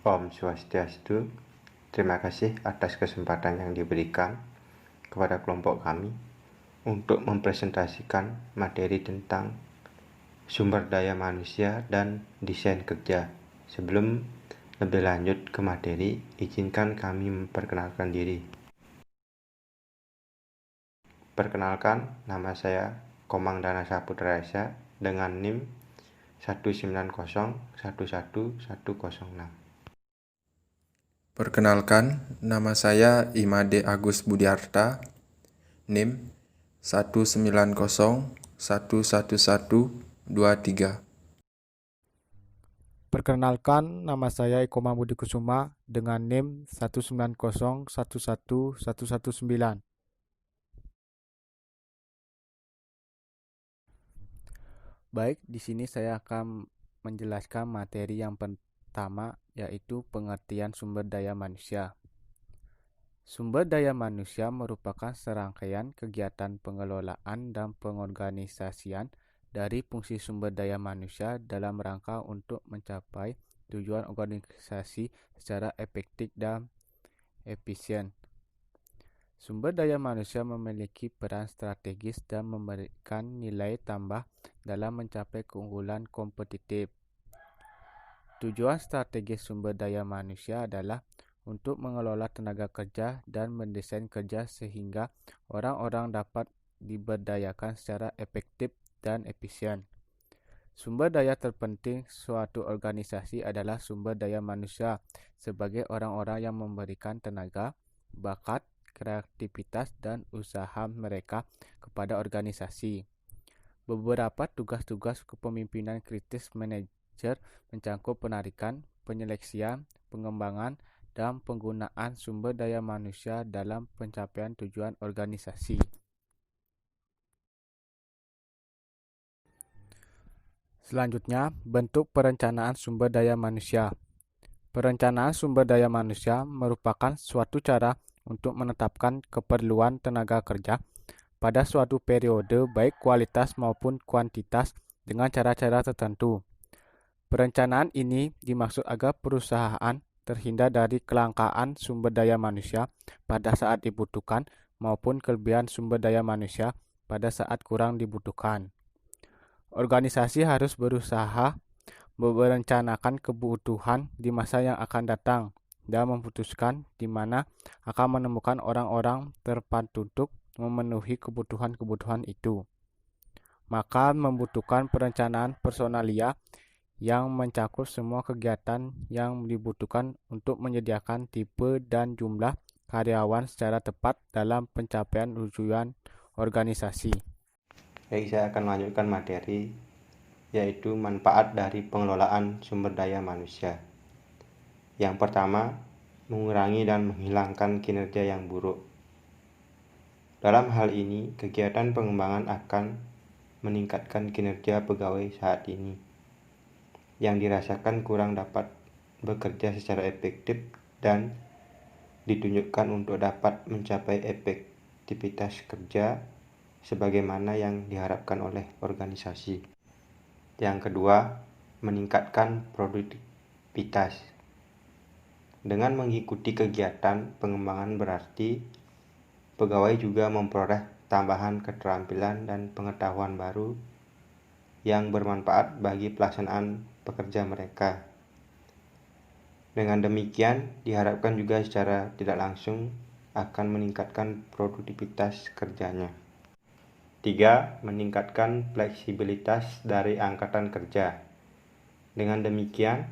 Om Swastiastu. Terima kasih atas kesempatan yang diberikan kepada kelompok kami untuk mempresentasikan materi tentang sumber daya manusia dan desain kerja. Sebelum lebih lanjut ke materi, izinkan kami memperkenalkan diri. Perkenalkan, nama saya Komang Dana Saputra Esa dengan NIM 190111106. Perkenalkan, nama saya Imade Agus Budiarta, NIM 190111123. Perkenalkan, nama saya Eko Mahmudi Kusuma dengan NIM 190111119. Baik, di sini saya akan menjelaskan materi yang pertama, yaitu pengertian sumber daya manusia. Sumber daya manusia merupakan serangkaian kegiatan pengelolaan dan pengorganisasian dari fungsi sumber daya manusia dalam rangka untuk mencapai tujuan organisasi secara efektif dan efisien. Sumber daya manusia memiliki peran strategis dan memberikan nilai tambah dalam mencapai keunggulan kompetitif. Tujuan strategis sumber daya manusia adalah untuk mengelola tenaga kerja dan mendesain kerja sehingga orang-orang dapat diberdayakan secara efektif dan efisien. Sumber daya terpenting suatu organisasi adalah sumber daya manusia sebagai orang-orang yang memberikan tenaga, bakat, kreativitas, dan usaha mereka kepada organisasi. Beberapa tugas-tugas kepemimpinan kritis manajer mencakup penarikan, penyeleksian, pengembangan, dan penggunaan sumber daya manusia dalam pencapaian tujuan organisasi. Selanjutnya, bentuk perencanaan sumber daya manusia. Perencanaan sumber daya manusia merupakan suatu cara untuk menetapkan keperluan tenaga kerja pada suatu periode baik kualitas maupun kuantitas dengan cara-cara tertentu. Perencanaan ini dimaksud agar perusahaan terhindar dari kelangkaan sumber daya manusia pada saat dibutuhkan maupun kelebihan sumber daya manusia pada saat kurang dibutuhkan. Organisasi harus berusaha merencanakan kebutuhan di masa yang akan datang dan memutuskan di mana akan menemukan orang-orang tepat untuk memenuhi kebutuhan-kebutuhan itu. Maka membutuhkan perencanaan personalia yang mencakup semua kegiatan yang dibutuhkan untuk menyediakan tipe dan jumlah karyawan secara tepat dalam pencapaian tujuan organisasi. Baik, saya akan melanjutkan materi, yaitu manfaat dari pengelolaan sumber daya manusia. Yang pertama, mengurangi dan menghilangkan kinerja yang buruk. Dalam hal ini, kegiatan pengembangan akan meningkatkan kinerja pegawai saat ini, yang dirasakan kurang dapat bekerja secara efektif dan ditunjukkan untuk dapat mencapai efektivitas kerja sebagaimana yang diharapkan oleh organisasi. Yang kedua, meningkatkan produktivitas. Dengan mengikuti kegiatan pengembangan berarti pegawai juga memperoleh tambahan keterampilan dan pengetahuan baru yang bermanfaat bagi pelaksanaan pekerja mereka. Dengan demikian, diharapkan juga secara tidak langsung akan meningkatkan produktivitas kerjanya. 3. Meningkatkan fleksibilitas dari angkatan kerja. Dengan demikian,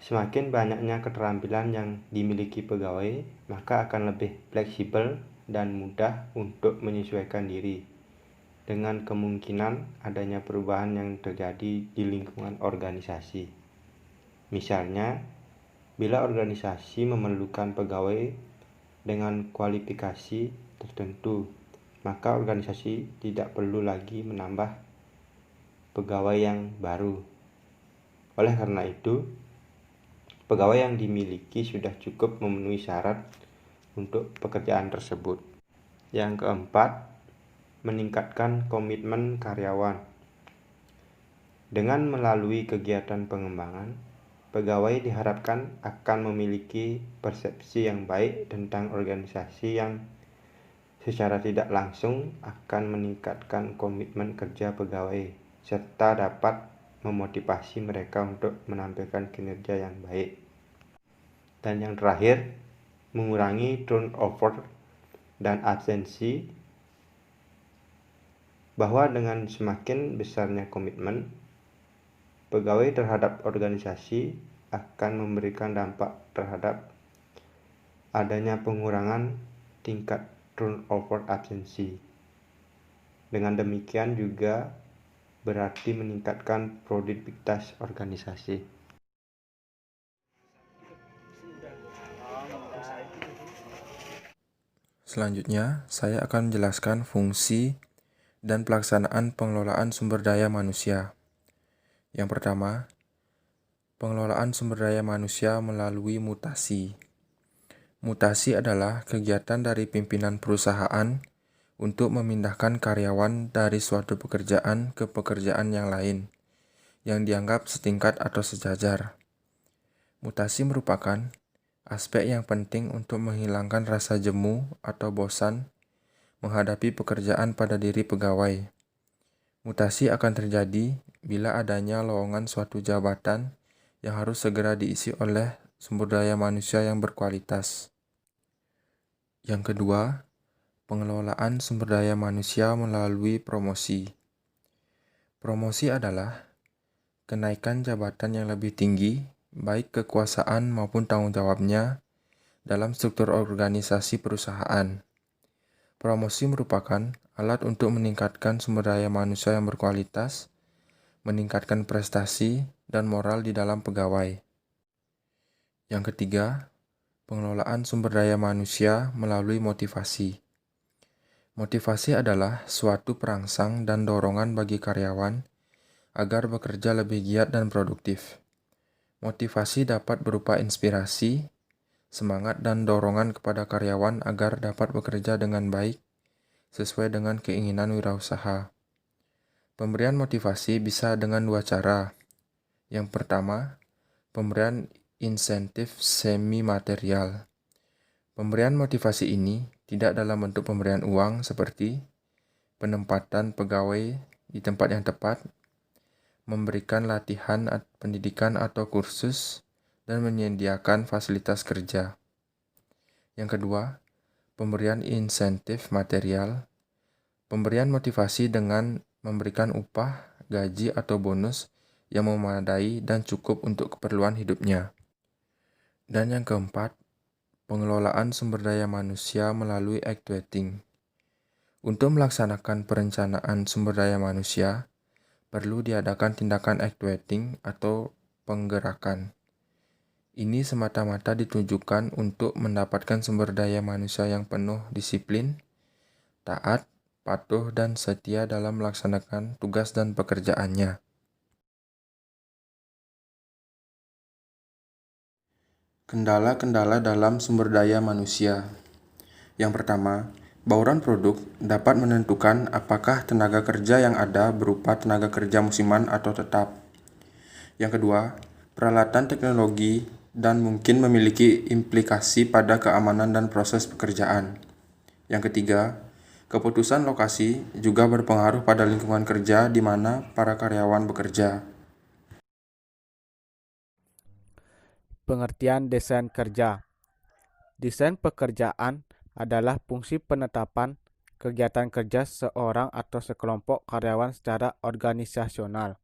semakin banyaknya keterampilan yang dimiliki pegawai, maka akan lebih fleksibel dan mudah untuk menyesuaikan diri dengan kemungkinan adanya perubahan yang terjadi di lingkungan organisasi. Misalnya, bila organisasi memerlukan pegawai dengan kualifikasi tertentu, maka organisasi tidak perlu lagi menambah pegawai yang baru. Oleh karena itu, pegawai yang dimiliki sudah cukup memenuhi syarat untuk pekerjaan tersebut. Yang keempat, meningkatkan komitmen karyawan. Dengan melalui kegiatan pengembangan, Pegawai diharapkan akan memiliki persepsi yang baik tentang organisasi yang secara tidak langsung akan meningkatkan komitmen kerja pegawai, serta dapat memotivasi mereka untuk menampilkan kinerja yang baik. Dan yang terakhir, mengurangi turnover dan absensi, bahwa dengan semakin besarnya komitmen pegawai terhadap organisasi akan memberikan dampak terhadap adanya pengurangan tingkat turnover absensi. Dengan demikian juga berarti meningkatkan produktivitas organisasi. Selanjutnya, saya akan menjelaskan fungsi dan pelaksanaan pengelolaan sumber daya manusia. Yang pertama, pengelolaan sumber daya manusia melalui mutasi. Mutasi adalah kegiatan dari pimpinan perusahaan untuk memindahkan karyawan dari suatu pekerjaan ke pekerjaan yang lain, yang dianggap setingkat atau sejajar. Mutasi merupakan aspek yang penting untuk menghilangkan rasa jemu atau bosan menghadapi pekerjaan pada diri pegawai. Mutasi akan terjadi bila adanya lowongan suatu jabatan yang harus segera diisi oleh sumber daya manusia yang berkualitas. Yang kedua, pengelolaan sumber daya manusia melalui promosi. Promosi adalah kenaikan jabatan yang lebih tinggi, baik kekuasaan maupun tanggung jawabnya dalam struktur organisasi perusahaan. Promosi merupakan alat untuk meningkatkan sumber daya manusia yang berkualitas, meningkatkan prestasi dan moral di dalam pegawai. Yang ketiga, pengelolaan sumber daya manusia melalui motivasi. Motivasi adalah suatu perangsang dan dorongan bagi karyawan agar bekerja lebih giat dan produktif. Motivasi dapat berupa inspirasi, semangat dan dorongan kepada karyawan agar dapat bekerja dengan baik sesuai dengan keinginan wirausaha. Pemberian motivasi bisa dengan dua cara. Yang pertama, pemberian insentif semi material. Pemberian motivasi ini tidak dalam bentuk pemberian uang seperti penempatan pegawai di tempat yang tepat, memberikan latihan pendidikan atau kursus, dan menyediakan fasilitas kerja. Yang kedua, pemberian insentif material. Pemberian motivasi dengan memberikan upah, gaji, atau bonus yang memadai dan cukup untuk keperluan hidupnya. Dan yang keempat, pengelolaan sumber daya manusia melalui actuating. Untuk melaksanakan perencanaan sumber daya manusia, perlu diadakan tindakan actuating atau penggerakan. Ini semata-mata ditujukan untuk mendapatkan sumber daya manusia yang penuh disiplin, taat, patuh, dan setia dalam melaksanakan tugas dan pekerjaannya. Kendala-kendala dalam sumber daya manusia. Yang pertama, bauran produk dapat menentukan apakah tenaga kerja yang ada berupa tenaga kerja musiman atau tetap. Yang kedua, peralatan teknologi dan mungkin memiliki implikasi pada keamanan dan proses pekerjaan. Yang ketiga, keputusan lokasi juga berpengaruh pada lingkungan kerja di mana para karyawan bekerja. Pengertian desain kerja. Desain pekerjaan adalah fungsi penetapan kegiatan kerja seorang atau sekelompok karyawan secara organisasional.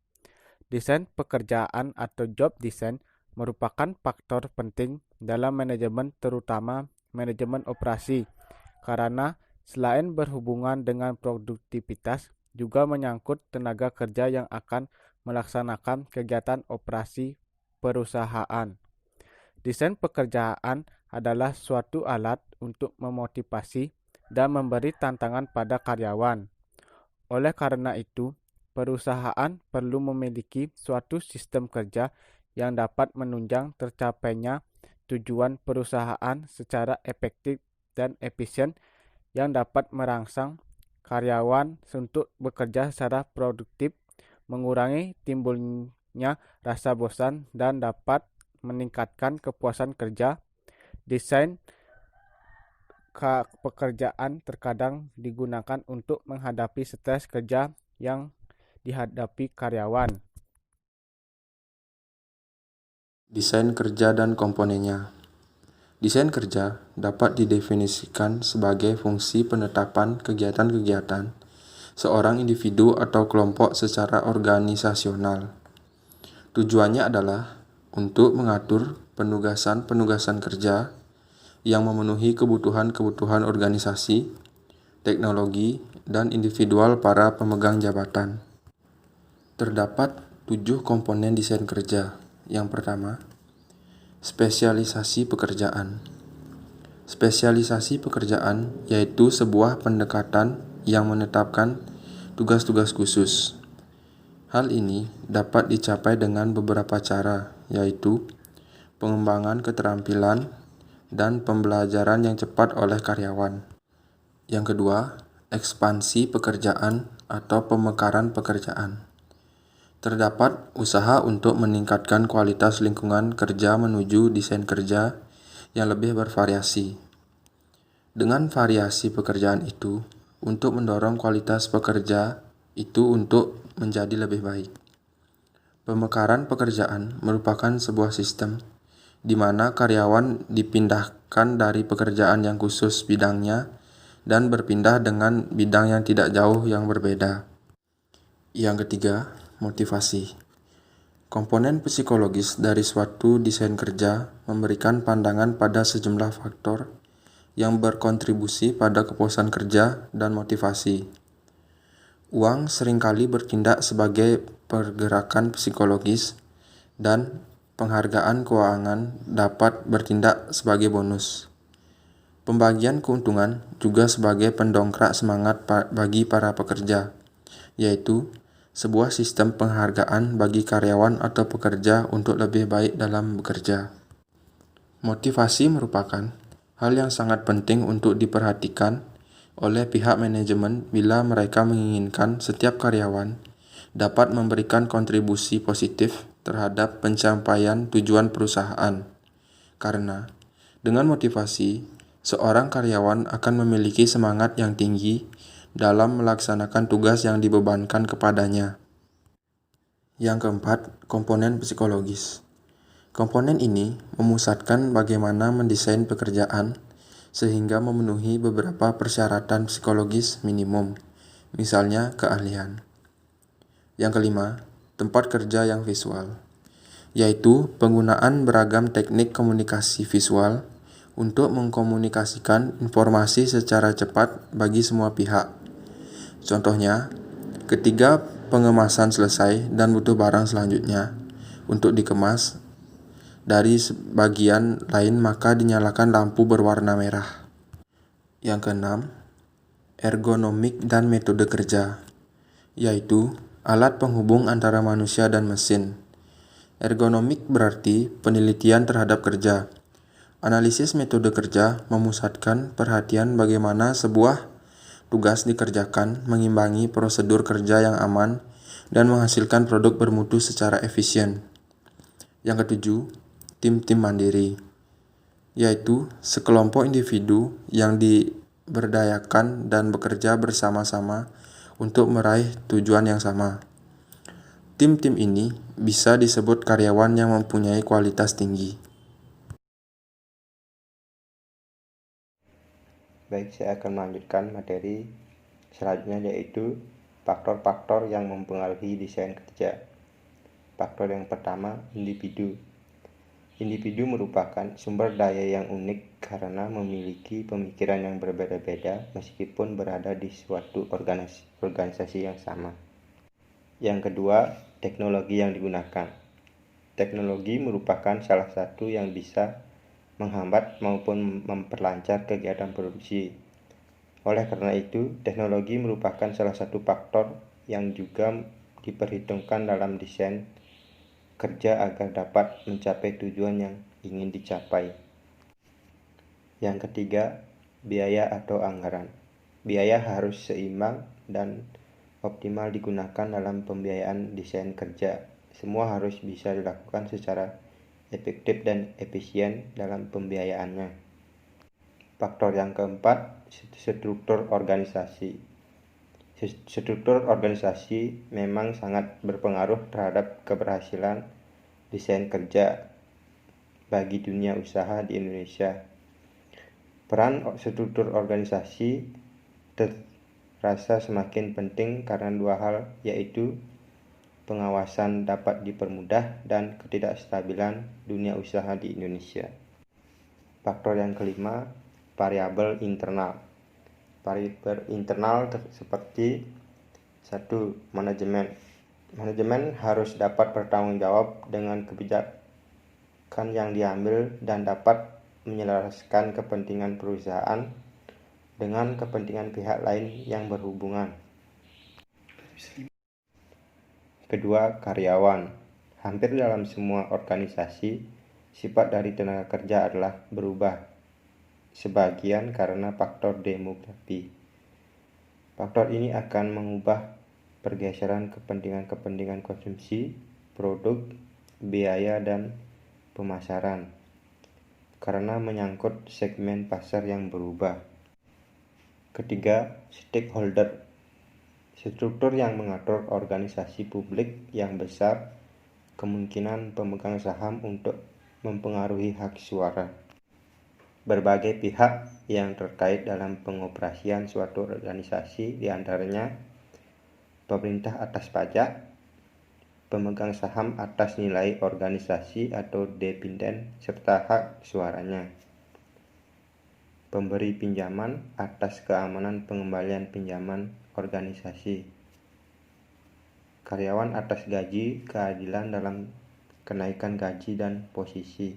Desain pekerjaan atau job design merupakan faktor penting dalam manajemen, terutama manajemen operasi, karena selain berhubungan dengan produktivitas, juga menyangkut tenaga kerja yang akan melaksanakan kegiatan operasi perusahaan. Desain pekerjaan adalah suatu alat untuk memotivasi dan memberi tantangan pada karyawan. Oleh karena itu, perusahaan perlu memiliki suatu sistem kerja yang dapat menunjang tercapainya tujuan perusahaan secara efektif dan efisien, yang dapat merangsang karyawan untuk bekerja secara produktif, mengurangi timbulnya rasa bosan, dan dapat meningkatkan kepuasan kerja. Desain pekerjaan terkadang digunakan untuk menghadapi stres kerja yang dihadapi karyawan. Desain kerja dan komponennya. Desain kerja dapat didefinisikan sebagai fungsi penetapan kegiatan-kegiatan seorang individu atau kelompok secara organisasional. Tujuannya adalah untuk mengatur penugasan-penugasan kerja yang memenuhi kebutuhan-kebutuhan organisasi, teknologi, dan individual para pemegang jabatan. Terdapat 7 komponen desain kerja. Yang pertama, spesialisasi pekerjaan. Spesialisasi pekerjaan yaitu sebuah pendekatan yang menetapkan tugas-tugas khusus. Hal ini dapat dicapai dengan beberapa cara, yaitu pengembangan keterampilan dan pembelajaran yang cepat oleh karyawan. Yang kedua, ekspansi pekerjaan atau pemekaran pekerjaan. Terdapat usaha untuk meningkatkan kualitas lingkungan kerja menuju desain kerja yang lebih bervariasi. Dengan variasi pekerjaan itu, untuk mendorong kualitas pekerja itu untuk menjadi lebih baik. Pemekaran pekerjaan merupakan sebuah sistem di mana karyawan dipindahkan dari pekerjaan yang khusus bidangnya dan berpindah dengan bidang yang tidak jauh yang berbeda. Yang ketiga, motivasi. Komponen psikologis dari suatu desain kerja memberikan pandangan pada sejumlah faktor yang berkontribusi pada kepuasan kerja dan motivasi. Uang seringkali bertindak sebagai pergerakan psikologis dan penghargaan keuangan dapat bertindak sebagai bonus. Pembagian keuntungan juga sebagai pendongkrak semangat bagi para pekerja, yaitu sebuah sistem penghargaan bagi karyawan atau pekerja untuk lebih baik dalam bekerja. Motivasi merupakan hal yang sangat penting untuk diperhatikan oleh pihak manajemen bila mereka menginginkan setiap karyawan dapat memberikan kontribusi positif terhadap pencapaian tujuan perusahaan. Karena dengan motivasi, seorang karyawan akan memiliki semangat yang tinggi dalam melaksanakan tugas yang dibebankan kepadanya. Yang keempat, komponen psikologis. Komponen ini memusatkan bagaimana mendesain pekerjaan sehingga memenuhi beberapa persyaratan psikologis minimum, misalnya keahlian. Yang kelima, tempat kerja yang visual, yaitu penggunaan beragam teknik komunikasi visual untuk mengkomunikasikan informasi secara cepat bagi semua pihak. Contohnya, ketika pengemasan selesai dan butuh barang selanjutnya untuk dikemas dari bagian lain, maka dinyalakan lampu berwarna merah. Yang keenam, ergonomik dan metode kerja, yaitu alat penghubung antara manusia dan mesin. Ergonomik berarti penelitian terhadap kerja. Analisis metode kerja memusatkan perhatian bagaimana sebuah tugas dikerjakan, mengimbangi prosedur kerja yang aman, dan menghasilkan produk bermutu secara efisien. Yang ketujuh, tim-tim mandiri, yaitu sekelompok individu yang diberdayakan dan bekerja bersama-sama untuk meraih tujuan yang sama. Tim-tim ini bisa disebut karyawan yang mempunyai kualitas tinggi. Baik, saya akan melanjutkan materi selanjutnya, yaitu faktor-faktor yang mempengaruhi desain kerja. Faktor yang pertama, individu. Individu merupakan sumber daya yang unik karena memiliki pemikiran yang berbeda-beda meskipun berada di suatu organisasi yang sama. Yang kedua, teknologi yang digunakan. Teknologi merupakan salah satu yang bisa menghambat maupun memperlancar kegiatan produksi. Oleh karena itu, teknologi merupakan salah satu faktor yang juga diperhitungkan dalam desain kerja agar dapat mencapai tujuan yang ingin dicapai. Yang ketiga, biaya atau anggaran. Biaya harus seimbang dan optimal digunakan dalam pembiayaan desain kerja. Semua harus bisa dilakukan secara efektif dan efisien dalam pembiayaannya. Faktor yang keempat, struktur organisasi. Struktur organisasi memang sangat berpengaruh terhadap keberhasilan desain kerja bagi dunia usaha di Indonesia. Peran struktur organisasi terasa semakin penting karena dua hal, yaitu pengawasan dapat dipermudah dan ketidakstabilan dunia usaha di Indonesia. Faktor yang kelima, variabel internal. Variabel internal seperti 1. Manajemen. Manajemen harus dapat bertanggung jawab dengan kebijakan yang diambil dan dapat menyelaraskan kepentingan perusahaan dengan kepentingan pihak lain yang berhubungan. Kedua, karyawan. Hampir dalam semua organisasi, sifat dari tenaga kerja adalah berubah, sebagian karena faktor demografi. Faktor ini akan mengubah pergeseran kepentingan konsumsi, produk, biaya, dan pemasaran, karena menyangkut segmen pasar yang berubah. Ketiga, stakeholder. Struktur yang mengatur organisasi publik yang besar, kemungkinan pemegang saham untuk mempengaruhi hak suara. Berbagai pihak yang terkait dalam pengoperasian suatu organisasi, diantaranya pemerintah atas pajak, pemegang saham atas nilai organisasi atau dividen serta hak suaranya, pemberi pinjaman atas keamanan pengembalian pinjaman organisasi, karyawan atas gaji keadilan dalam kenaikan gaji dan posisi,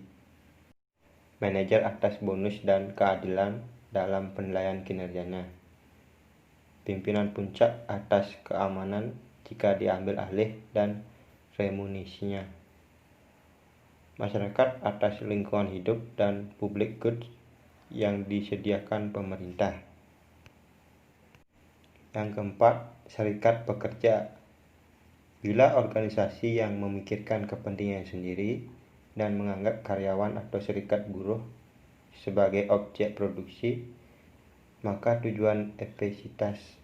manajer atas bonus dan keadilan dalam penilaian kinerjanya, pimpinan puncak atas keamanan jika diambil alih dan remunisinya, masyarakat atas lingkungan hidup dan public goods yang disediakan pemerintah. Yang keempat, serikat pekerja. Bila organisasi yang memikirkan kepentingan sendiri dan menganggap karyawan atau serikat buruh sebagai objek produksi, maka tujuan efisiensi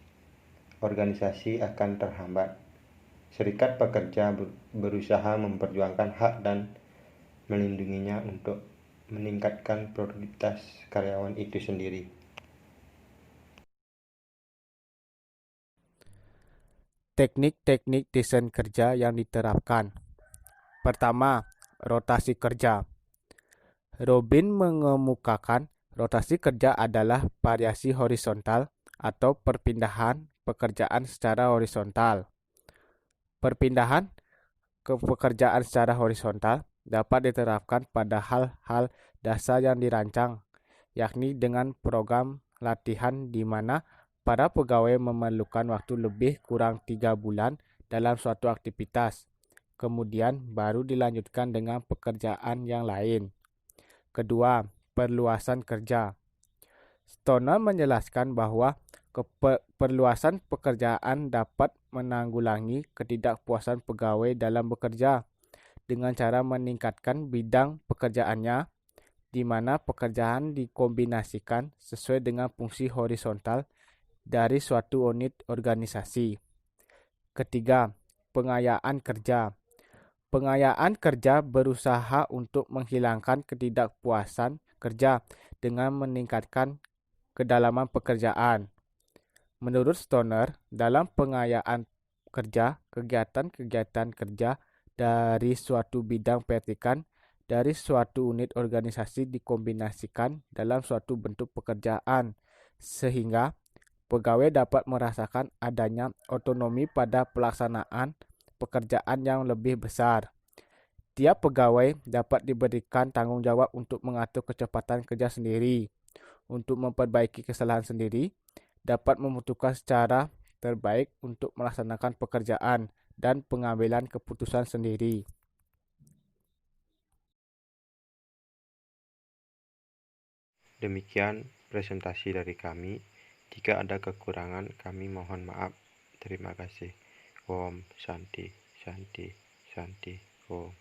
organisasi akan terhambat. Serikat pekerja berusaha memperjuangkan hak dan melindunginya untuk meningkatkan produktivitas karyawan itu sendiri. Teknik-teknik desain kerja yang diterapkan. Pertama, rotasi kerja. Robin mengemukakan rotasi kerja adalah variasi horizontal atau perpindahan pekerjaan secara horizontal. Perpindahan ke pekerjaan secara horizontal dapat diterapkan pada hal-hal dasar yang dirancang, yakni dengan program latihan di mana para pegawai memerlukan waktu lebih kurang 3 bulan dalam suatu aktivitas, kemudian baru dilanjutkan dengan pekerjaan yang lain. Kedua, perluasan kerja. Stoner menjelaskan bahwa perluasan pekerjaan dapat menanggulangi ketidakpuasan pegawai dalam bekerja dengan cara meningkatkan bidang pekerjaannya, di mana pekerjaan dikombinasikan sesuai dengan fungsi horizontal dari suatu unit organisasi. Ketiga, pengayaan kerja. Pengayaan kerja berusaha untuk menghilangkan ketidakpuasan kerja dengan meningkatkan kedalaman pekerjaan. Menurut Stoner, dalam pengayaan kerja, kegiatan-kegiatan kerja dari suatu bidang vertikal dari suatu unit organisasi dikombinasikan dalam suatu bentuk pekerjaan, sehingga pegawai dapat merasakan adanya otonomi pada pelaksanaan pekerjaan yang lebih besar. Tiap pegawai dapat diberikan tanggung jawab untuk mengatur kecepatan kerja sendiri, untuk memperbaiki kesalahan sendiri, dapat memutuskan secara terbaik untuk melaksanakan pekerjaan, dan pengambilan keputusan sendiri. Demikian presentasi dari kami. Jika ada kekurangan, kami mohon maaf. Terima kasih. Om Shanti, Shanti, Shanti, Om.